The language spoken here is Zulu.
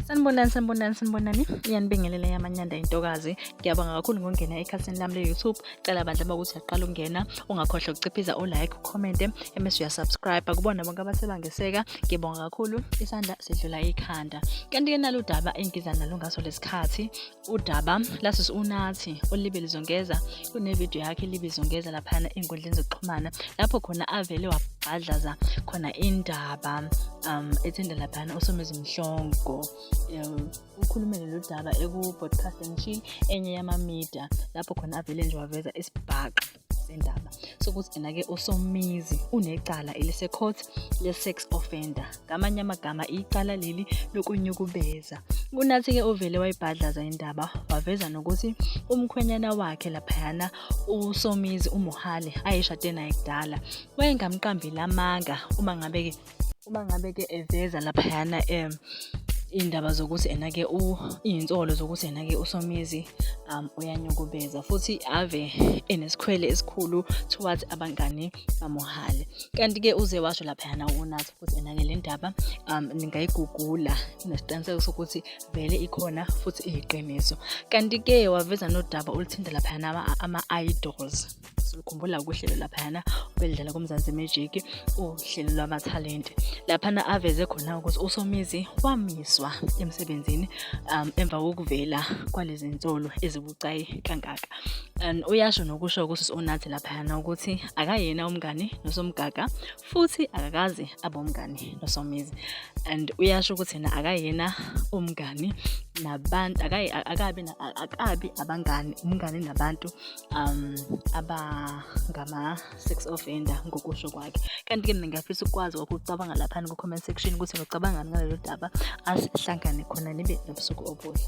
Sanibonani. Iyanibingelela yaManyanda Intokazi. Ngiyabonga kakhulu ngokungena ekhasini lami le-YouTube. Cela bandla bakuthi uyaqala ukungena, ungakhohlwa ukuciphiza u-like, ucommente, emese uyasubscribe. Kubona bonke abasebangeseka, ngibonga kakhulu. Isandla sedlula ikhanda. Kanti-ke nalo udaba engiza nalo ngaso lesikhathi, udaba lasis uNathi uLibe Lizongeza kunevidiyo yakhe iLibe Lizongeza laphana ey'nkundleni zokuxhumana lapho khona avele wabhadlaza khona indaba ethenda laphana uSomizi Mhlongo. Ukhulume lolu daba eku-Broadcast and Chill enye yama-media lapho khona avele nje waveza isibhaqa sendaba sokuthi ena-ke uSomizi unecala elise-court le-sex offender, ngamanye amagama icala leli lokunyukubeza. UNathi-ke uvele wayibhadlaza indaba waveza nokuthi umkhwenyana wakhe laphayana uSomizi uMohale ayeshade naye kudala wayengamqambile amanga uma ngabe-ke eveza laphayana iy'ndaba zokuthi ena-ke iy'nsolo zokuthi ena-ke uSomizi uyanyukubeza futhi ave enesikhwele esikhulu towards abangani baMohale. Kanti-ke uze washo laphayana uNathi ukuthi ena-ke le ndaba ningayigugula nesiqiniseko sokuthi vele ikhona futhi iyiqiniso. Kanti-ke waveza nodaba oluthinta laphayana ama-idols. Sikhumbula kuhlelo laphayana obelidlala kuMzansi Magic, uhlelo lwamathalente laphana aveze khona ukuthi uSomizi wamiswa emsebenzini emva kokuvela kwalezi nsolo ezibucayi kangaka. And uyasho nokusho ukuthi uNathi laphayana ukuthi akayena umngani noSomgaga futhi akakaze abomngani noSomizi, and uyasho ukuthi yena akayena umngani nabantu akabi umngani nabantu abangama-sex offender ngokusho kwakhe. Kanti-ke ningafisa ukwazi ukucabanga laphana ku-comment section ukuthi ngicabangani ngalelo daba, asihlangane khona nibe nobusuku obuhle.